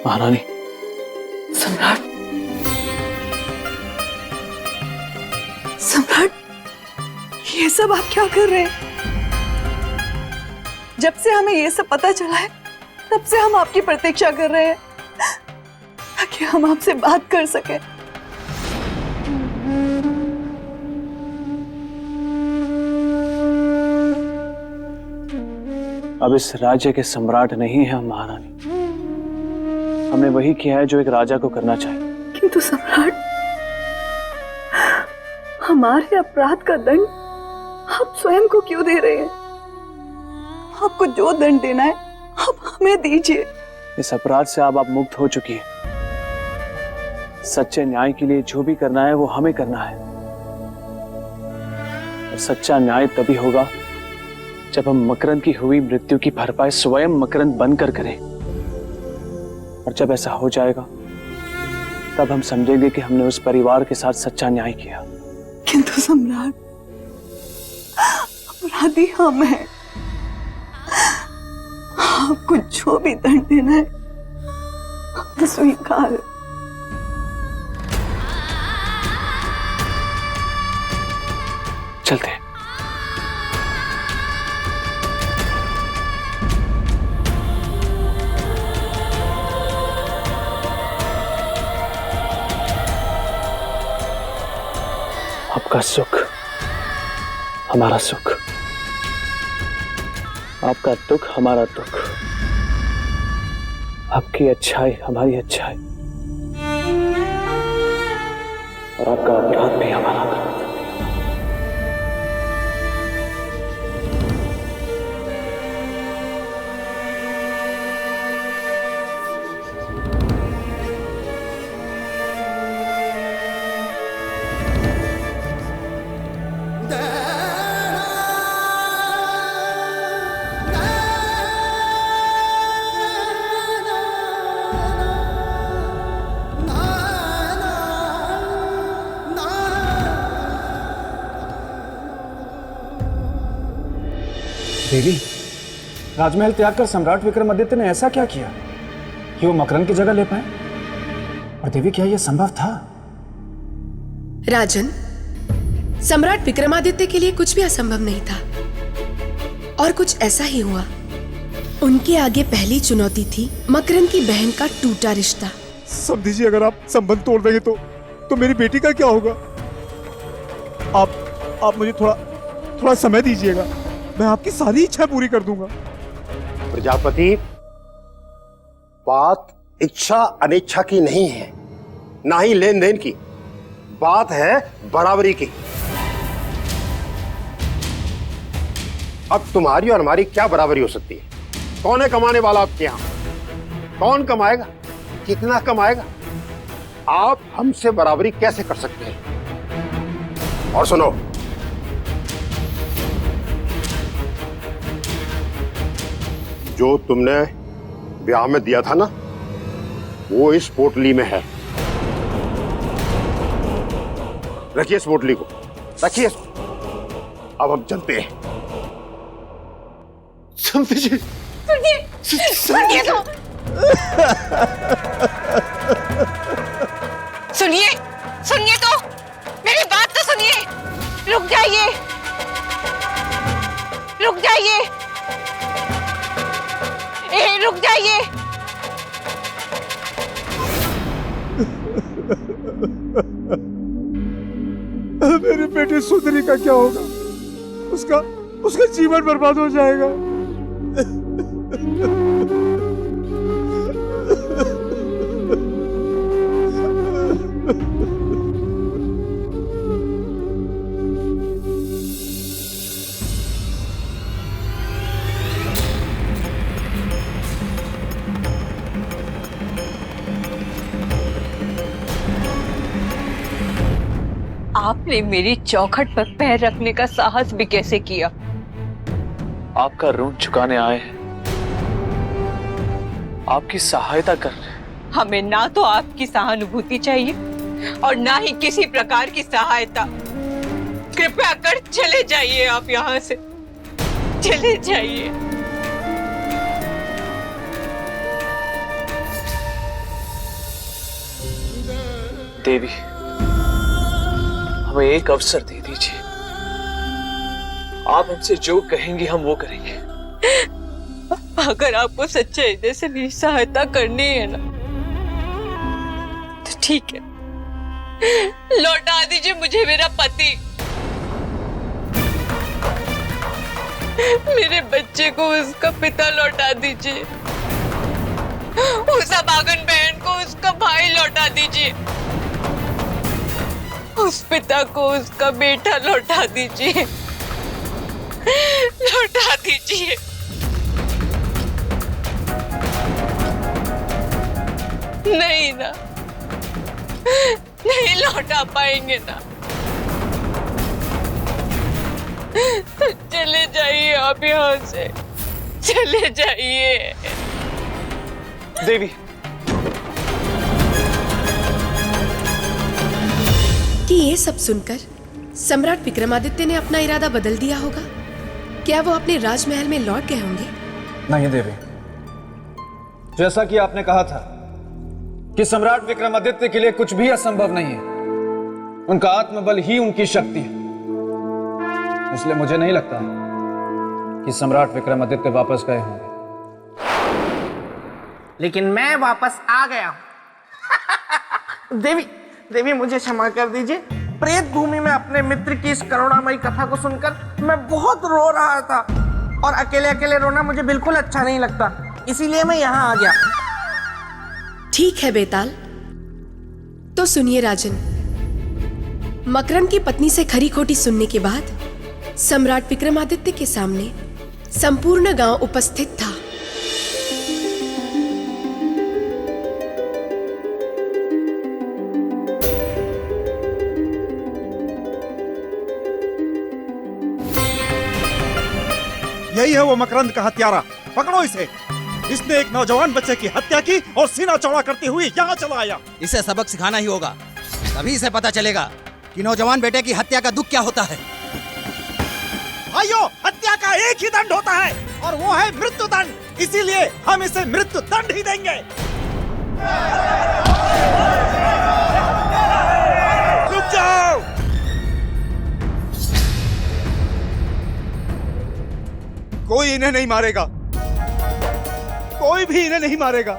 महारानी। सम्राट, सम्राट, ये सब आप क्या कर रहे हैं? जब से हमें ये सब पता चला है तब से हम आपकी प्रतीक्षा कर रहे हैं ताकि हम आपसे बात कर सकें। अब इस राज्य के सम्राट नहीं है हम महारानी। हमने वही किया है जो एक राजा को करना चाहिए। किंतु सम्राट, हमारे अपराध का दंड आप स्वयं को क्यों दे रहे हैं? आपको जो दंड देना है आप हमें दीजिए। इस अपराध से अब आप मुक्त हो चुकी है। सच्चे न्याय के लिए जो भी करना है वो हमें करना है। और सच्चा न्याय तभी होगा जब हम मकरंद की हुई मृत्यु की भरपाई स्वयं मकरंद बनकर करें। और जब ऐसा हो जाएगा तब हम समझेंगे कि हमने उस परिवार के साथ सच्चा न्याय किया। किंतु सम्राट, अपराधी हम हैं। आपको जो भी दंड देना है हम स्वीकार। चलते हैं। आपका सुख हमारा सुख, आपका दुख हमारा दुख, आपकी अच्छाई हमारी अच्छाई, और आपका अपराध भी हमारा अपराध। देवी, राजमहल त्याग कर सम्राट विक्रमादित्य ने ऐसा क्या किया कि वो मकरंद की जगह ले पाए? और देवी, क्या यह संभव था? राजन, सम्राट विक्रमादित्य के लिए कुछ भी असंभव नहीं था और कुछ ऐसा ही हुआ। उनके आगे पहली चुनौती थी मकरंद की बहन का टूटा रिश्ता। समझ दीजिए, अगर आप संबंध तोड़ देंगे तो मेरी बेटी का क्या होगा? आप मुझे थोड़ा समय दीजिएगा, मैं आपकी सारी इच्छा पूरी कर दूंगा। प्रजापति, बात इच्छा अनिच्छा की नहीं है, ना ही लेन देन की। बात है बराबरी की। अब तुम्हारी और हमारी क्या बराबरी हो सकती है? कौन है कमाने वाला आपके यहां? कौन कमाएगा? कितना कमाएगा? आप हमसे बराबरी कैसे कर सकते हैं? और सुनो, जो तुमने ब्याह में दिया था ना, वो इस पोटली में है। रखिए इस पोटली को, रखिए। अब हम चलते हैं। सुनिए, सुनिए तो, सुनिए तो, मेरी बात तो सुनिए। रुक जाइए, रुक जाइए, रुक जाइए। मेरी बेटी सुंदरी का क्या होगा? उसका जीवन बर्बाद हो जाएगा। आपने मेरी चौखट पर पैर रखने का साहस भी कैसे किया? आपका ऋण चुकाने आए हैं, आपकी सहायता कर रहे हैं। हमें ना तो आपकी सहानुभूति चाहिए और ना ही किसी प्रकार की सहायता। कृपया कर चले जाइए, आप यहाँ से चले जाइए। देवी, हमें एक अवसर दे दीजिए। आप हमसे जो कहेंगे हम वो करेंगे। अगर आपको सच्चे हृदय से मेरी सहायता करनी है ना, तो ठीक है, लौटा दीजिए मुझे मेरा पति, मेरे बच्चे को उसका पिता लौटा दीजिए, उस अभागन बहन को उसका भाई लौटा दीजिए, उस पिता को उसका बेटा लौटा दीजिए, लौटा दीजिए। नहीं ना, नहीं लौटा पाएंगे ना, तो चले जाइए आप यहाँ से, चले जाइए। देवी, कि ये सब सुनकर सम्राट विक्रमादित्य ने अपना इरादा बदल दिया होगा। क्या वो अपने राजमहल में लौट गए होंगे? नहीं देवी, जैसा कि आपने कहा था कि सम्राट विक्रमादित्य के लिए कुछ भी असंभव नहीं है, उनका आत्मबल ही उनकी शक्ति है, इसलिए मुझे नहीं लगता कि सम्राट विक्रमादित्य वापस गए होंगे। लेकिन मैं वापस आ गया हूं। देवी मुझे क्षमा कर दीजिए। प्रेत भूमि में अपने मित्र की इस करुणामयी कथा को सुनकर मैं बहुत रो रहा था, और अकेले अकेले रोना मुझे बिल्कुल अच्छा नहीं लगता, इसीलिए मैं यहाँ आ गया। ठीक है बेताल, तो सुनिए राजन, मकरंद की पत्नी से खरी खोटी सुनने के बाद सम्राट विक्रमादित्य के सामने संपूर्ण गांव उपस्थित था। यही है वो मकरंद का हत्यारा, पकड़ो इसे। इसने एक नौजवान बच्चे की हत्या की और सीना चौड़ा करते हुए यहाँ चला आया। इसे सबक सिखाना ही होगा, तभी इसे पता चलेगा कि नौजवान बेटे की हत्या का दुख क्या होता है। भाइयों, हत्या का एक ही दंड होता है और वो है मृत्यु दंड, इसीलिए हम इसे मृत्यु दंड ही देंगे। रुक जाओ, कोई इन्हें नहीं मारेगा, कोई भी इन्हें नहीं मारेगा।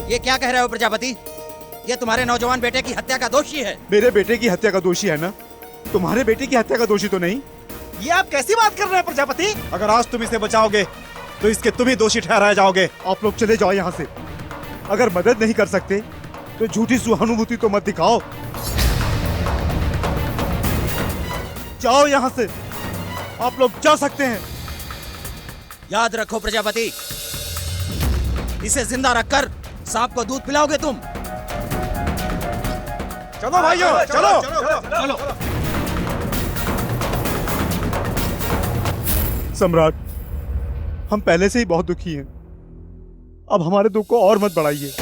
ये क्या कह रहे हो प्रजापति? ये तुम्हारे नौजवान बेटे की हत्या का दोषी है। मेरे बेटे की हत्या का दोषी है ना, तुम्हारे बेटे की हत्या का दोषी तो नहीं। ये आप कैसी बात कर रहे हैं प्रजापति? अगर आज तुम इसे बचाओगे तो इसके तुम ही दोषी ठहराए जाओगे। आप लोग चले जाओ यहाँ से। अगर मदद नहीं कर सकते तो झूठी सहानुभूति तो मत दिखाओ। जाओ यहाँ से, आप लोग जा सकते हैं। याद रखो प्रजापति, इसे जिंदा रखकर सांप को दूध पिलाओगे तुम। चलो भाइयों, चलो। सम्राट, हम पहले से ही बहुत दुखी हैं, अब हमारे दुख को और मत बढ़ाइए।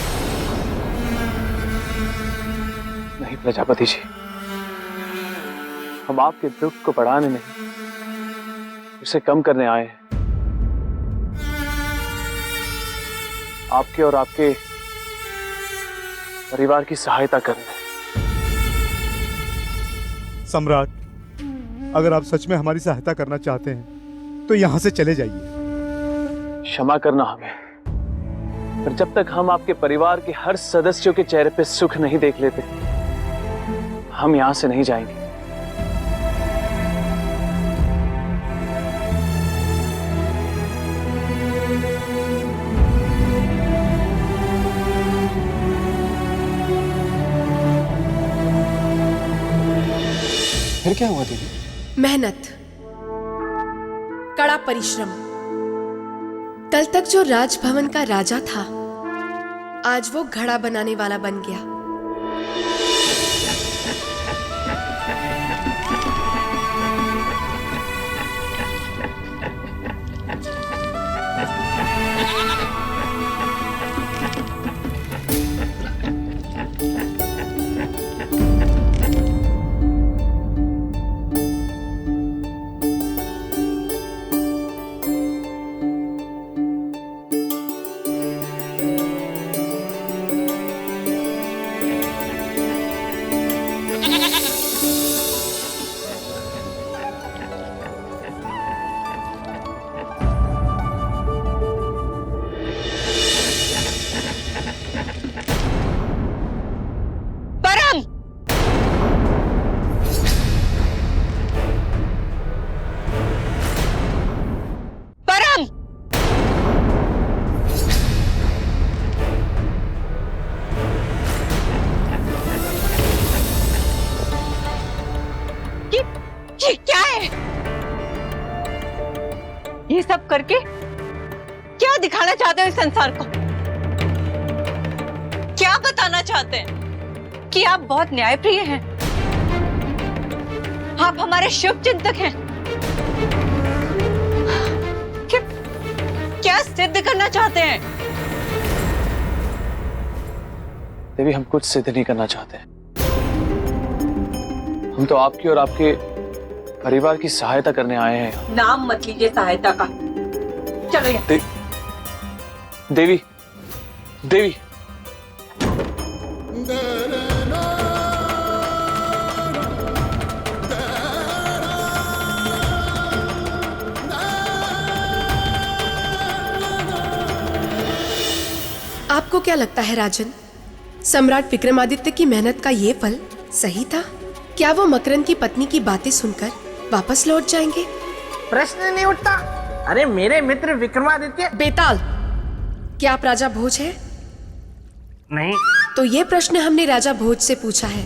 नहीं प्रजापति जी, हम आपके दुख को बढ़ाने नहीं, उसे कम करने आए हैं। आपके और आपके परिवार की सहायता करने। सम्राट, अगर आप सच में हमारी सहायता करना चाहते हैं तो यहाँ से चले जाइए। क्षमा करना हमें, पर जब तक हम आपके परिवार के हर सदस्यों के चेहरे पे सुख नहीं देख लेते, हम यहाँ से नहीं जाएंगे। फिर क्या हुआ दीदी? मेहनत, कड़ा परिश्रम। कल तक जो राजभवन का राजा था, आज वो घड़ा बनाने वाला बन गया। ये सब करके क्या दिखाना चाहते हो इस संसार को? क्या बताना चाहते हैं कि आप बहुत न्यायप्रिय हैं, आप हमारे शुभ चिंतक हैं? क्या सिद्ध करना चाहते हैं? देवी, हम कुछ सिद्ध नहीं करना चाहते। हम तो आपकी और आपके परिवार की सहायता करने आए हैं। नाम मत लीजिए सहायता का। चलो यहाँ। देवी, देवी, आपको क्या लगता है राजन, सम्राट विक्रमादित्य की मेहनत का ये फल सही था? क्या वो मकरंद की पत्नी की बातें सुनकर वापस लौट जाएंगे? प्रश्न नहीं उठता। अरे मेरे मित्र विक्रमादित्य। बेताल, क्या आप राजा भोज हैं? नहीं। तो ये प्रश्न हमने राजा भोज से पूछा है,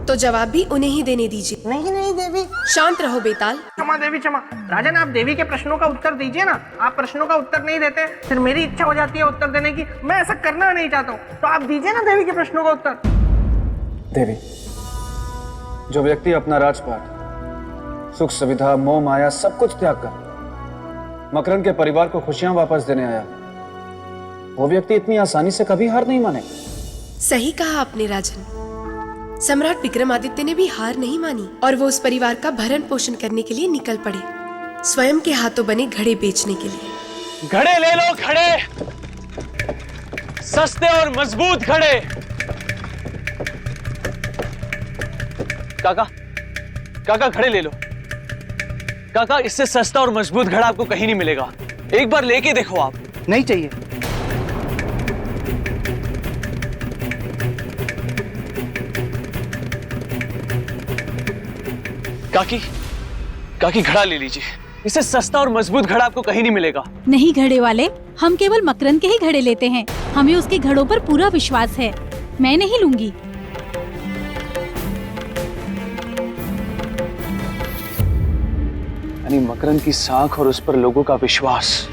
तो जवाब भी उन्हें ही देने दीजिए। नहीं नहीं देवी। शांत रहो बेताल। क्षमा देवी क्षमा। राजन, आप देवी के प्रश्नों का उत्तर दीजिए ना। आप प्रश्नों का उत्तर नहीं देते फिर मेरी इच्छा हो जाती है उत्तर देने की। मैं ऐसा करना नहीं चाहता हूँ, तो आप दीजिए ना देवी के प्रश्नों का उत्तर। देवी, जो व्यक्ति अपना राजपाट, सुख सुविधा, मोह माया सब कुछ त्याग कर मकरंद के परिवार को खुशियां वापस देने आया, वो व्यक्ति इतनी आसानी से कभी हार नहीं मानेगा। सही कहा आपने राजन। सम्राट विक्रमादित्य ने भी हार नहीं मानी और वो उस परिवार का भरण पोषण करने के लिए निकल पड़े, स्वयं के हाथों बने घड़े बेचने के लिए। घड़े ले लो, घड़े, सस्ते और मजबूत घड़े। काका, काका घड़े ले लो। काका, इससे सस्ता और मजबूत घड़ा आपको कहीं नहीं मिलेगा। एक बार लेके देखो आप। नहीं चाहिए। काकी, काकी घड़ा ले लीजिए। इससे सस्ता और मजबूत घड़ा आपको कहीं नहीं मिलेगा। नहीं घड़े वाले, हम केवल मकरंद के ही घड़े लेते हैं। हमें उसके घड़ों पर पूरा विश्वास है। मैं नहीं लूंगी। यानी मकरंद की साख और उस पर लोगों का विश्वास,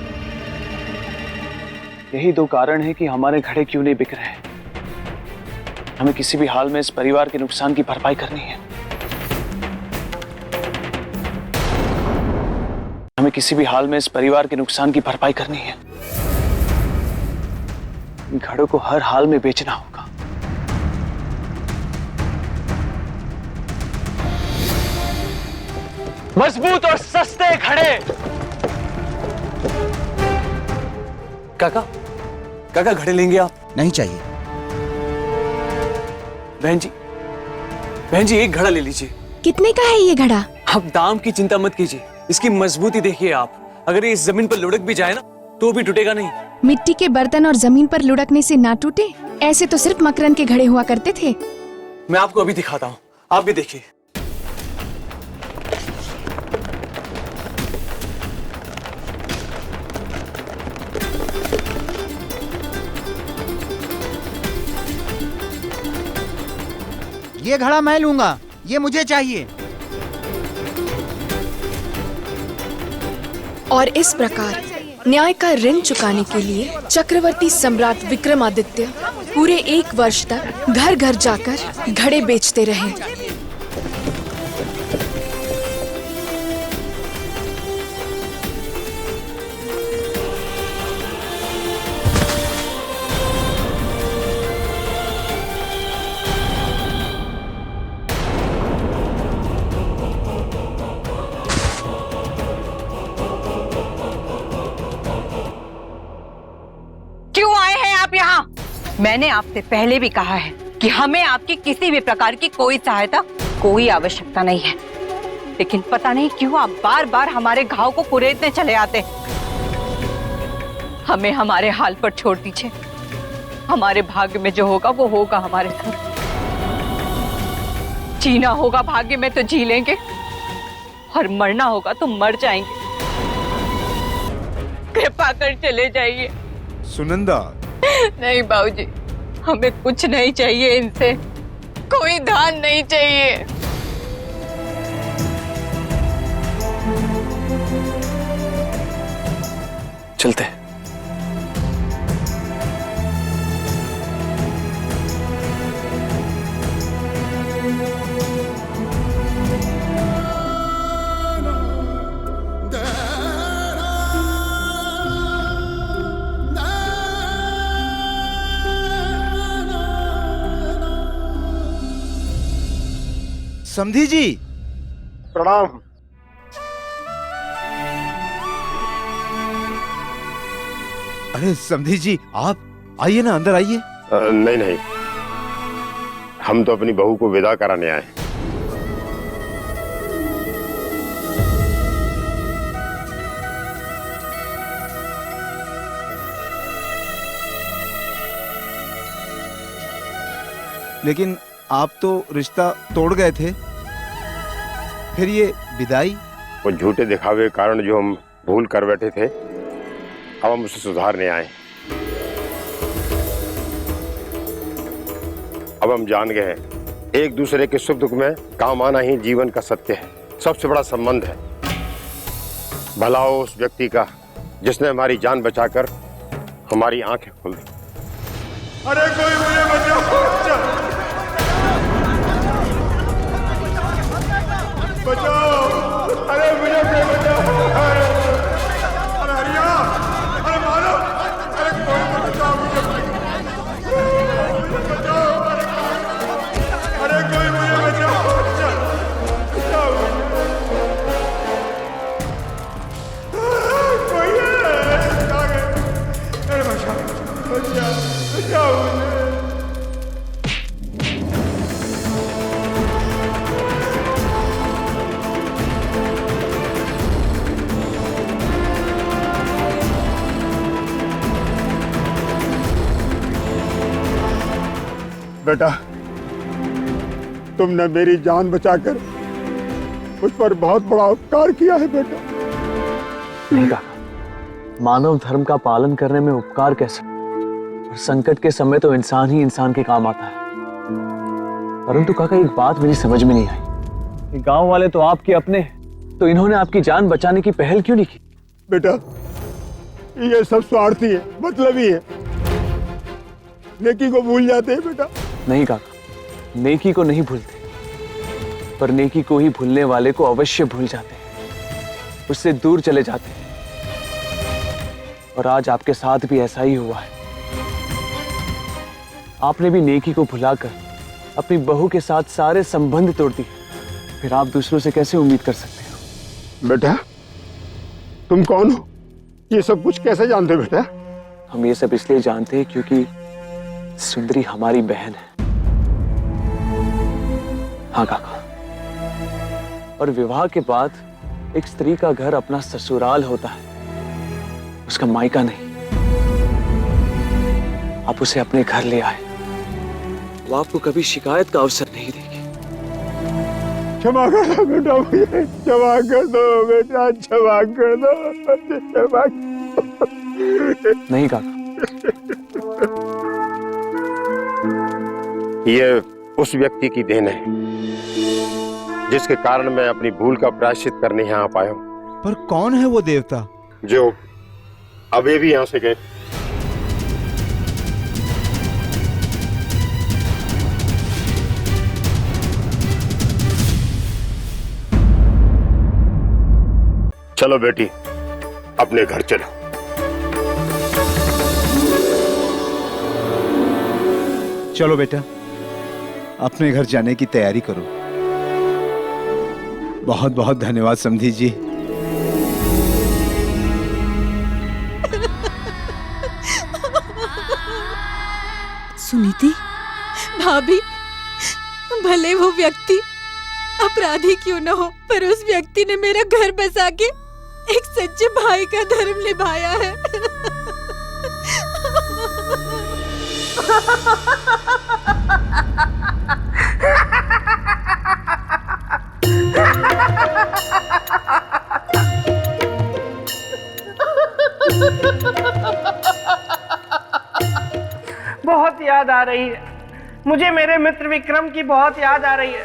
यही दो कारण है कि हमारे घड़े क्यों नहीं बिक रहे। हमें किसी भी हाल में इस परिवार के नुकसान की भरपाई करनी है। हमें किसी भी हाल में इस परिवार के नुकसान की भरपाई करनी है। घड़ों को हर हाल में बेचना होगा। मजबूत और सस्ते घड़े। काका, काका घड़े लेंगे आप? नहीं चाहिए। बहन जी, बहन जी एक घड़ा ले लीजिए। कितने का है ये घड़ा? आप दाम की चिंता मत कीजिए, इसकी मजबूती देखिए आप। अगर ये इस जमीन पर लुढ़क भी जाए ना तो भी टूटेगा नहीं। मिट्टी के बर्तन और जमीन पर लुढ़कने से ना टूटे, ऐसे तो सिर्फ मकरंद के घड़े हुआ करते थे। मैं आपको अभी दिखाता हूँ, आप भी देखिए। ये घड़ा मैं लूंगा, ये मुझे चाहिए। और इस प्रकार न्याय का ऋण चुकाने के लिए चक्रवर्ती सम्राट विक्रमादित्य पूरे 1 वर्ष तक घर घर जाकर घड़े बेचते रहे। क्यों आए हैं आप यहाँ? मैंने आपसे पहले भी कहा है कि हमें आपकी किसी भी प्रकार की कोई सहायता, कोई आवश्यकता नहीं है, लेकिन पता नहीं क्यों आप बार बार हमारे घाव को कुरेदने चले आते। हमें हमारे हाल पर छोड़ दीजिए। हमारे भाग्य में जो होगा वो होगा हमारे साथ। जीना होगा भाग्य में तो जी लेंगे और मरना होगा तो मर जाएंगे। कृपा कर चले जाइए। सुनंदा। नहीं बाबूजी, हमें कुछ नहीं चाहिए इनसे, कोई दान नहीं चाहिए। चलते हैं। समधी जी प्रणाम। अरे समधी जी, आप आइए ना, अंदर आइए। नहीं नहीं, हम तो अपनी बहू को विदा कराने आए। लेकिन आप तो रिश्ता तोड़ गए थे, फिर ये विदाई? वो झूठे दिखावे के कारण जो हम भूल कर बैठे थे, अब हम उसे सुधारने आए। अब हम जान गए हैं एक दूसरे के सुख दुख में काम आना ही जीवन का सत्य है, सबसे बड़ा संबंध है। भला हो उस व्यक्ति का जिसने हमारी जान बचाकर हमारी आंखें खोल दी। अरे कोई मुझे बचाओ, बचाओ, अरे मुझे कोई बचाओ, अरे हरिया, अरे मारो, अरे कोई बचाओ मुझे, बचाओ, अरे कोई मुझे बचाओ, बचाओ, कोई है, अरे बचाओ, बचाओ, बचाओ मुझे। बेटा, तुमने मेरी जान बचाकर मुझ पर बहुत बड़ा उपकार किया है बेटा। नहीं काका, मानव धर्म का पालन करने में उपकार कैसे? और संकट के समय तो इंसान ही इंसान के काम आता है। परंतु काका, एक बात मेरी समझ में नहीं आई कि गांव वाले तो आपके अपने हैं, तो इन्होंने आपकी जान बचाने की पहल क्यों नहीं की? बेटा, ये सब स्वार्थी है, मतलबी है, नेकी को भूल जाते हैं बेटा। नहीं काका, नेकी को नहीं भूलते, पर नेकी को ही भूलने वाले को अवश्य भूल जाते हैं, उससे दूर चले जाते हैं। और आज आपके साथ भी ऐसा ही हुआ है। आपने भी नेकी को भुलाकर अपनी बहू के साथ सारे संबंध तोड़ दिए, फिर आप दूसरों से कैसे उम्मीद कर सकते हो? बेटा, तुम कौन हो? ये सब कुछ कैसे जानते हो बेटा? हम ये सब इसलिए जानते हैं क्योंकि सुंदरी हमारी बहन है। हाँ काका, और विवाह के बाद एक स्त्री का घर अपना ससुराल होता है, उसका मायका नहीं। आप उसे अपने घर ले आए, वो आपको कभी शिकायत का अवसर नहीं देगी। क्षमा कर दो बेटा, मुझे क्षमा कर दो बेटा, क्षमा कर दो, क्षमा। नहीं काका, ये उस व्यक्ति की देन है जिसके कारण मैं अपनी भूल का प्रायश्चित करने यहाँ आ पाया हूँ। पर कौन है वो देवता जो अभी भी यहाँ से गए? चलो बेटी, अपने घर चलो। चलो बेटा, अपने घर जाने की तैयारी करो। बहुत बहुत धन्यवाद समधी जी। सुनीति, भाभी, भले वो व्यक्ति अपराधी क्यों न हो, पर उस व्यक्ति ने मेरा घर बसा के एक सच्चे भाई का धर्म निभाया है। बहुत याद आ रही है मुझे, मेरे मित्र विक्रम की बहुत याद आ रही है।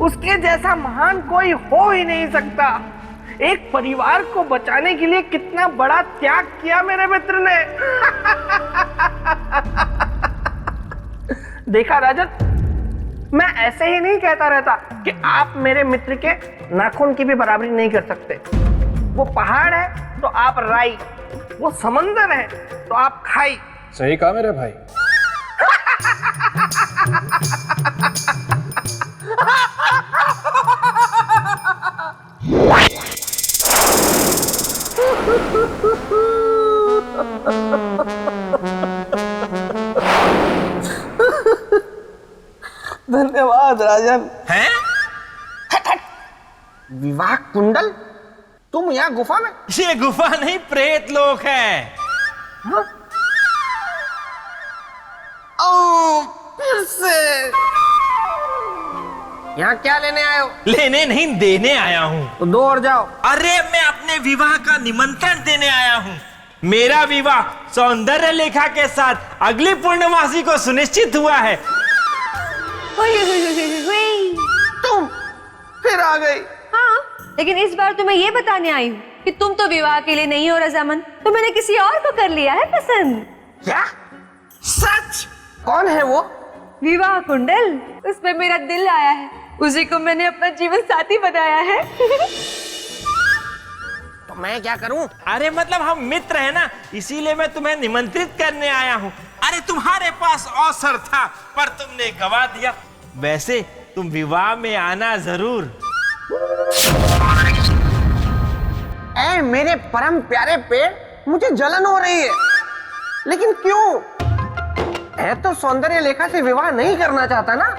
उसके जैसा महान कोई हो ही नहीं सकता। एक परिवार को बचाने के लिए कितना बड़ा त्याग किया मेरे मित्र ने। देखा राजन, मैं ऐसे ही नहीं कहता रहता कि आप मेरे मित्र के नाखून की भी बराबरी नहीं कर सकते। वो पहाड़ है तो आप राई, वो समंदर है तो आप खाई। सही कहा मेरे भाई। धन्यवाद राजन। हैं? हट हट। विवाह कुंडल? तुम यहाँ गुफा में? ये गुफा नहीं, प्रेत लोक है। हाँ? ओ, फिर से यहाँ क्या लेने आए हो? लेने नहीं, देने आया हूँ। तो दो और जाओ। अरे मैं अपने विवाह का निमंत्रण देने आया हूँ। मेरा विवाह सौंदर्य लेखा के साथ अगली पूर्णमासी को सुनिश्चित हुआ है। तुम फिर आ गई। हाँ, लेकिन इस बार तो मैं ये बताने आई हूँ कि तुम तो विवाह के लिए नहीं हो रजामंद, तो मैंने किसी और को कर लिया है पसंद। क्या? सच? कौन है वो? विवाह कुंडल, उसमें मेरा दिल आया है, उसी को मैंने अपना जीवन साथी बनाया है। तो मैं क्या करूं? अरे मतलब हम मित्र हैं ना, इसीलिए मैं तुम्हें निमंत्रित करने आया हूँ। अरे तुम्हारे पास अवसर था पर तुमने गवा दिया। वैसे तुम विवाह में आना जरूर। ऐ मेरे परम प्यारे पेड़, मुझे जलन हो रही है। लेकिन क्यों? मैं तो सौंदर्य लेखा से विवाह नहीं करना चाहता ना,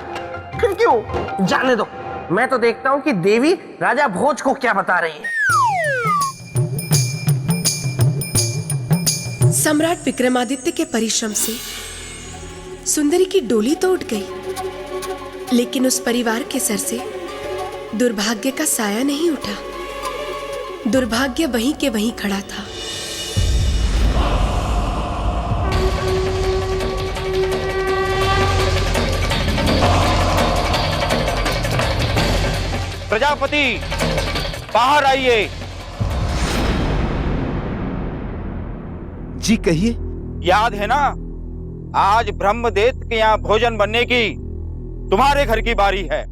फिर क्यों? जाने दो, मैं तो देखता हूँ कि देवी राजा भोज को क्या बता रही है। सम्राट विक्रमादित्य के परिश्रम से सुंदरी की डोली तो उठ गई, लेकिन उस परिवार के सर से दुर्भाग्य का साया नहीं उठा। दुर्भाग्य वहीं के वहीं खड़ा था। प्रजापति, बाहर आइए। जी कहिए। याद है ना, आज ब्रह्मदेव के यहाँ भोजन बनने की तुम्हारे घर की बारी है।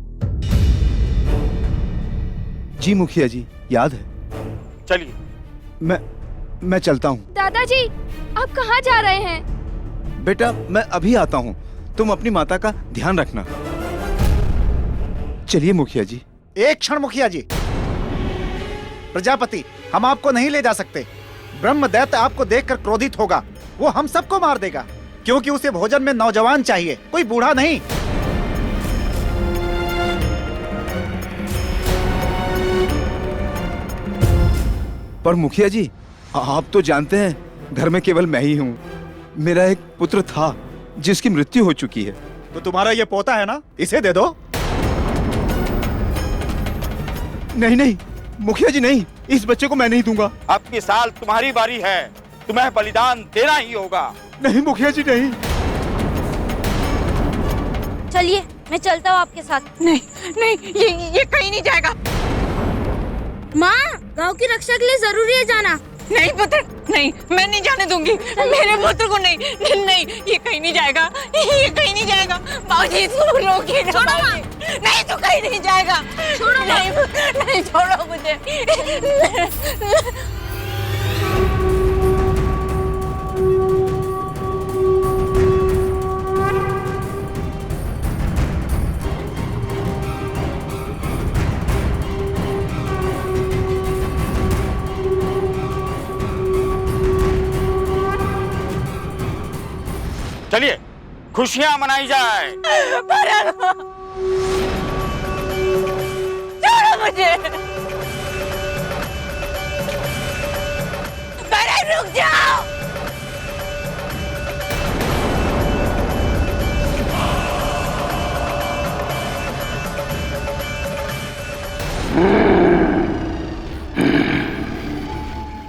जी मुखिया जी, याद है। चलिए। मैं चलता हूँ। दादाजी, आप कहाँ जा रहे हैं? बेटा, मैं अभी आता हूँ, तुम अपनी माता का ध्यान रखना। चलिए मुखिया जी। एक क्षण मुखिया जी। प्रजापति, हम आपको नहीं ले जा सकते। ब्रह्मदैत्य आपको देखकर क्रोधित होगा, वो हम सबको मार देगा, क्योंकि उसे भोजन में नौजवान चाहिए, कोई बूढ़ा नहीं। पर मुखिया जी, आप तो जानते हैं घर में केवल मैं ही हूँ। मेरा एक पुत्र था जिसकी मृत्यु हो चुकी है। तो तुम्हारा ये पोता है ना, इसे दे दो। नहीं नहीं मुखिया जी, नहीं, इस बच्चे को मैं नहीं दूंगा। अब की साल तुम्हारी बारी है, तुम्हें बलिदान देना ही होगा। नहीं मुखिया जी, नहीं। चलिए, मैं चलता हूँ आपके साथ। नहीं नहीं, ये कहीं नहीं जाएगा। माँ, गांव की रक्षा के लिए जरूरी है जाना। नहीं पुत्र, नहीं, मैं नहीं जाने दूंगी मेरे पुत्र को। नहीं नहीं, ये कहीं नहीं जाएगा, ये कहीं नहीं जाएगा। बाबूजी, इसको रोकिए ना। बाबूजी, नहीं, तो कहीं नहीं जाएगा। छोड़ो, नहीं छोड़ो मुझे। चलिए, खुशियां मनाई जाए। छोड़ो मुझे। रुक जाओ।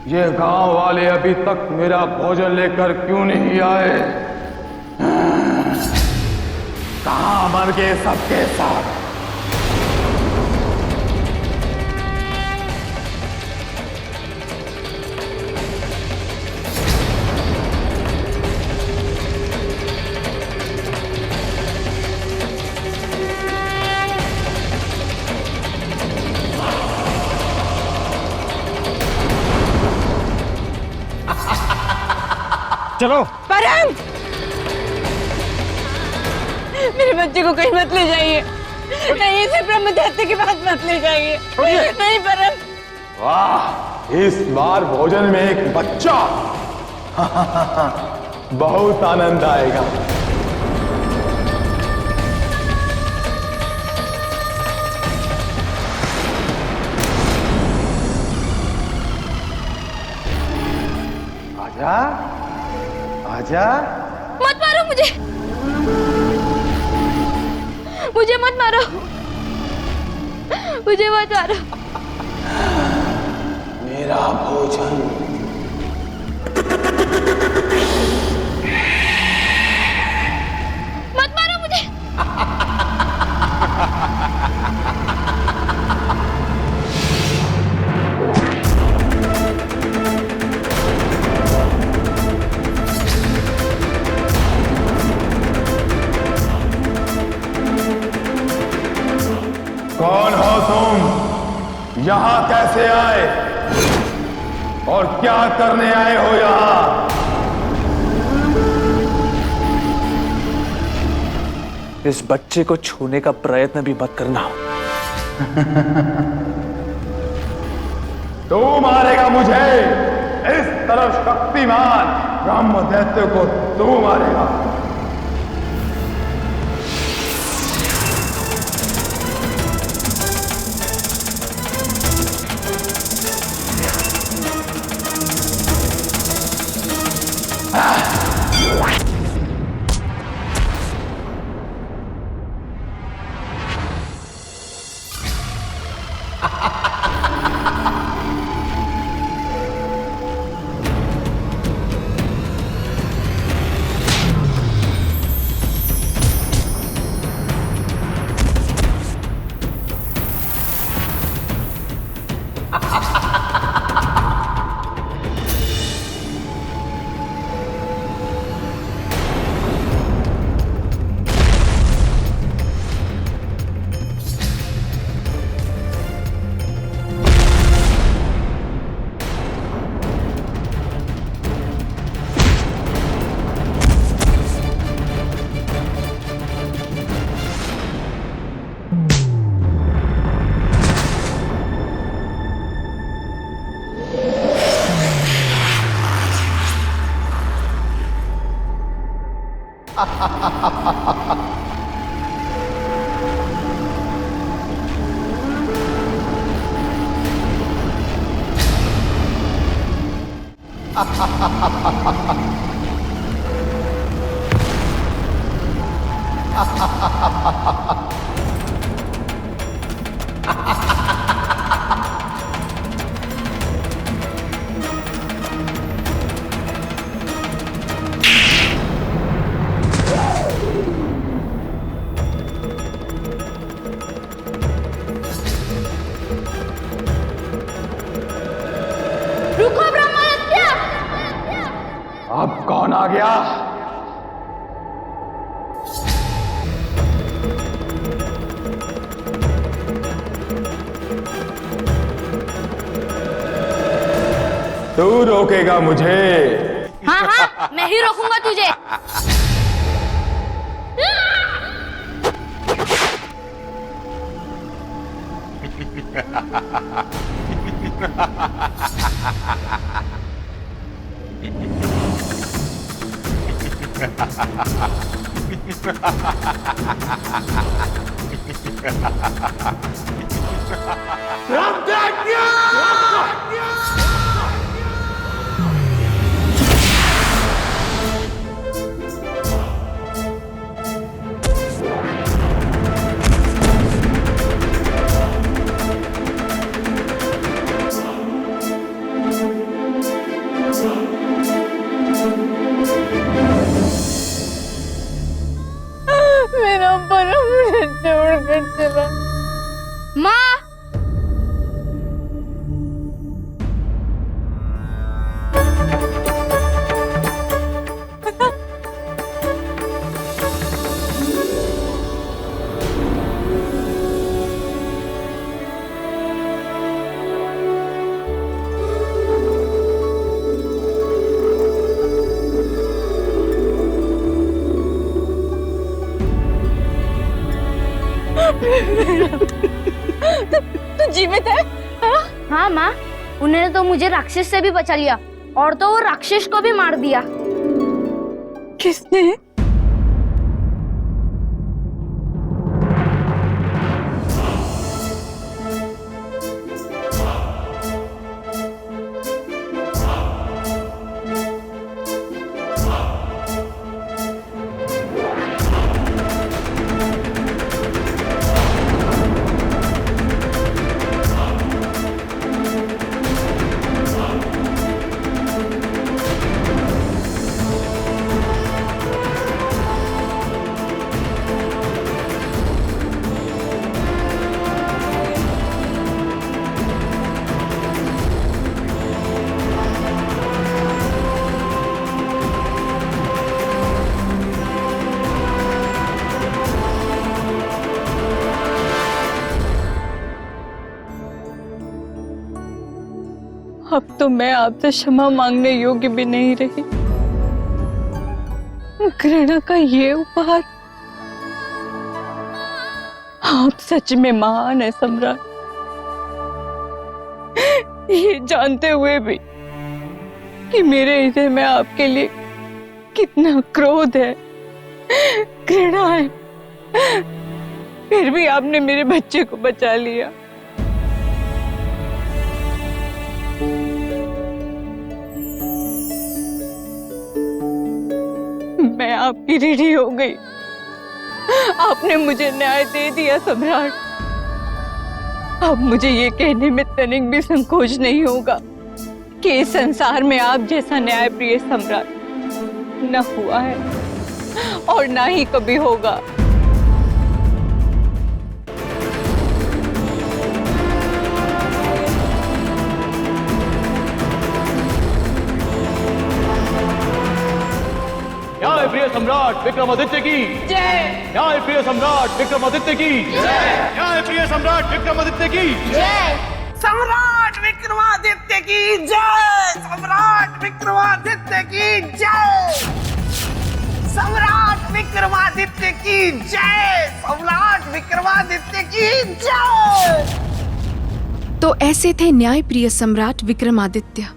ये गांव वाले अभी तक मेरा भोजन लेकर क्यों नहीं आए? कहां मर गए सबके सब? चलो। परम, मेरे बच्चे को कहीं मत ले जाइए, नहीं इसे ब्रह्मदैत्य के पास मत ले जाइए। नहीं परम। वाह, इस बार भोजन में एक बच्चा। बहुत आनंद आएगा। आजा, आजा। मत मारो मुझे, मुझे मत मारो, मुझे मत मारो। मेरा भोजन। मत मारो मुझे। कौन हो तुम? यहां कैसे आए और क्या करने आए हो यहां? इस बच्चे को छूने का प्रयत्न भी मत करना। तू मारेगा मुझे? इस तरह शक्तिमान ब्रह्मदैत्य को तू मारेगा? रुको ब्रह्मदैत्य। अब कौन आ गया? तू रोकेगा मुझे? हाँ हाँ, मैं ही रोकूंगा तुझे। मेरा परम मुझे छोड़कर चला। माँ, तू जीवित है? हाँ माँ, उन्होंने तो मुझे राक्षस से भी बचा लिया और तो वो राक्षस को भी मार दिया। किसने? अब तो मैं आपसे क्षमा मांगने योग्य भी नहीं रही। घृणा का ये उपहार, आप सच में महान है सम्राट। ये जानते हुए भी कि मेरे हृदय में आपके लिए कितना क्रोध है, घृणा है, फिर भी आपने मेरे बच्चे को बचा लिया। मैं आपकी ऋणी हो गई। आपने मुझे न्याय दे दिया सम्राट। अब मुझे ये कहने में तनिक भी संकोच नहीं होगा कि इस संसार में आप जैसा न्यायप्रिय सम्राट न हुआ है और ना ही कभी होगा। न्यायप्रिय सम्राट विक्रमादित्य की जय। न्यायप्रिय सम्राट विक्रमादित्य की जय। न्यायप्रिय सम्राट विक्रमादित्य की जय। सम्राट विक्रमादित्य की जय। सम्राट विक्रमादित्य की जय। सम्राट विक्रमादित्य की जय। सम्राट विक्रमादित्य की जय। तो ऐसे थे न्यायप्रिय सम्राट विक्रमादित्य,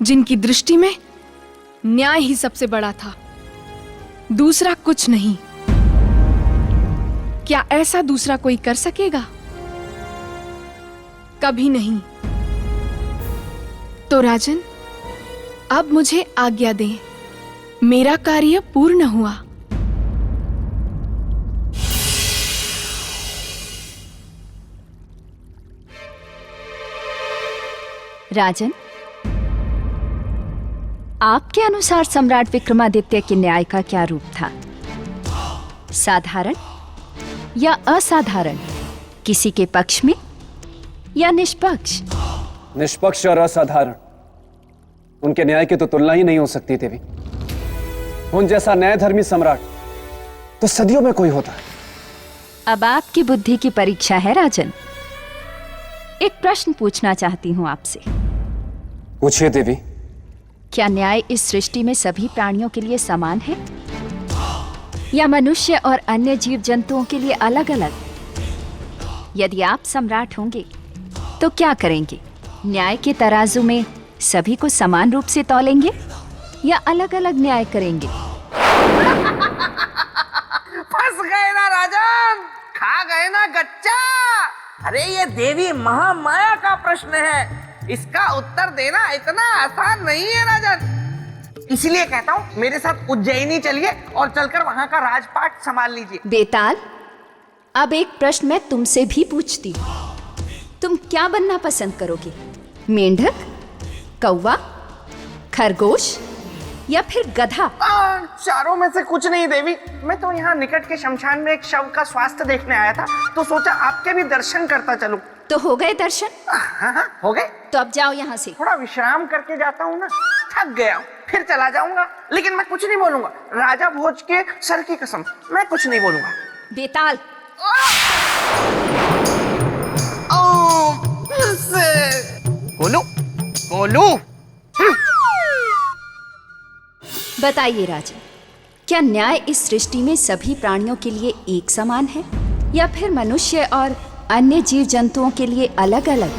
जिनकी दृष्टि में न्याय ही सबसे बड़ा था, दूसरा कुछ नहीं। क्या ऐसा दूसरा कोई कर सकेगा? कभी नहीं। तो राजन, अब मुझे आज्ञा दें, मेरा कार्य पूर्ण हुआ। राजन, आपके अनुसार सम्राट विक्रमादित्य के न्याय का क्या रूप था? साधारण या असाधारण? किसी के पक्ष में या निष्पक्ष? निष्पक्ष और असाधारण, उनके न्याय की तो तुलना ही नहीं हो सकती देवी। उन जैसा न्यायधर्मी सम्राट तो सदियों में कोई होता है। अब आपकी बुद्धि की परीक्षा है राजन। एक प्रश्न पूछना चाहती हूँ आपसे। पूछिए देवी। क्या न्याय इस सृष्टि में सभी प्राणियों के लिए समान है या मनुष्य और अन्य जीव जंतुओं के लिए अलग अलग? यदि आप सम्राट होंगे तो क्या करेंगे? न्याय के तराजू में सभी को समान रूप से तौलेंगे या अलग अलग न्याय करेंगे? फंस गए ना राजन, खा गए ना गच्चा। अरे ये देवी महामाया का प्रश्न है, इसका उत्तर देना इतना आसान नहीं है राजन। इसलिए कहता हूँ मेरे साथ उज्जैनी चलिए और चलकर वहां का राजपाट संभाल लीजिए। बेताल, अब एक प्रश्न मैं तुमसे भी पूछती हूँ। तुम क्या बनना पसंद करोगे? मेंढक, कौवा, खरगोश या फिर गधा? चारों में से कुछ नहीं देवी। मैं तो यहाँ निकट के शमशान में एक शव का स्वास्थ्य देखने आया था, तो सोचा आपके भी दर्शन करता चलूं। तो हो गए दर्शन? हाँ, हो गए। तो अब जाओ यहाँ से। थोड़ा विश्राम करके जाता हूँ ना, थक गया हूँ, फिर चला जाऊंगा। लेकिन मैं कुछ नहीं बोलूंगा, राजा भोज के सर की कसम, मैं कुछ नहीं बोलूंगा। बेताल, बोलू बोलू। बताइए राजन, क्या न्याय इस सृष्टि में सभी प्राणियों के लिए एक समान है या फिर मनुष्य और अन्य जीव जंतुओं के लिए अलग अलग?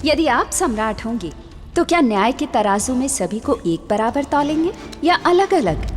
यदि आप सम्राट होंगे तो क्या न्याय के तराजू में सभी को एक बराबर तौलेंगे या अलग अलग?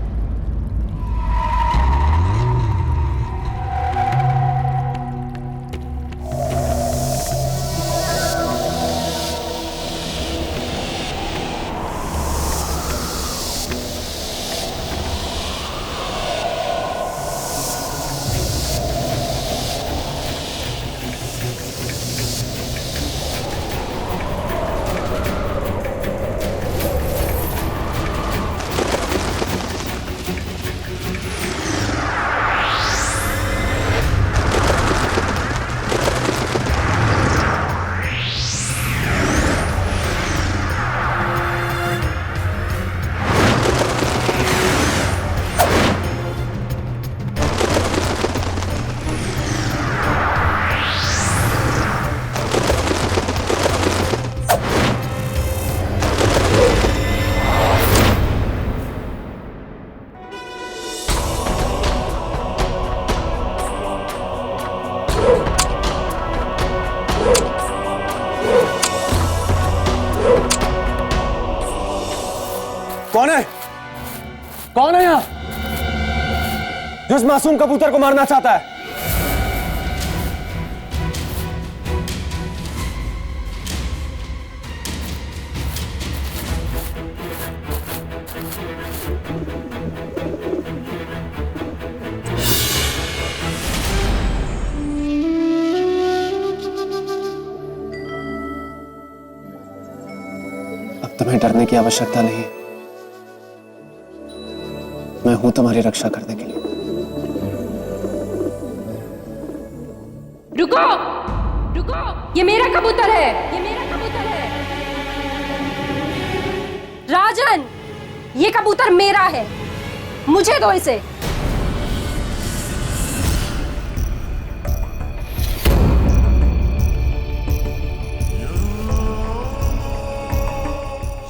कौन है? कौन है यहाँ जो इस मासूम कबूतर को मारना चाहता है? अब तुम्हें डरने की आवश्यकता नहीं। मैं हूं तुम्हारी रक्षा करने के लिए। रुको, रुको, ये मेरा कबूतर है, ये मेरा कबूतर है। राजन, ये कबूतर मेरा है, मुझे दो इसे।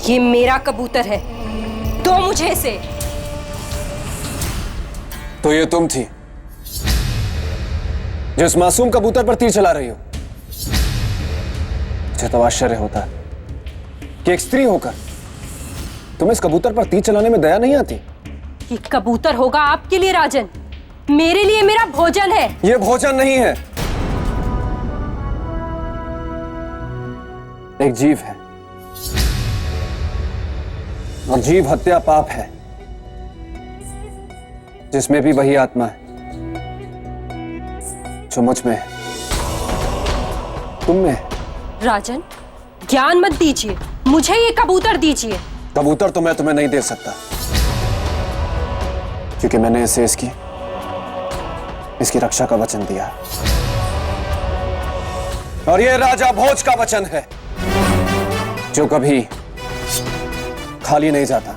ये मेरा कबूतर है, दो मुझे इसे। तो ये तुम थी जो इस मासूम कबूतर पर तीर चला रही हो। मुझे तो आश्चर्य होता है कि एक स्त्री होकर तुम्हें इस कबूतर पर तीर चलाने में दया नहीं आती। ये कबूतर होगा आपके लिए राजन, मेरे लिए मेरा भोजन है। ये भोजन नहीं है, एक जीव है और जीव हत्या पाप है, जिसमें भी वही आत्मा है जो मुझ में है, तुम में है। राजन, ज्ञान मत दीजिए, मुझे ये कबूतर दीजिए। कबूतर तो मैं तुम्हें नहीं दे सकता, क्योंकि मैंने इसे इसकी रक्षा का वचन दिया है। और ये राजा भोज का वचन है जो कभी खाली नहीं जाता।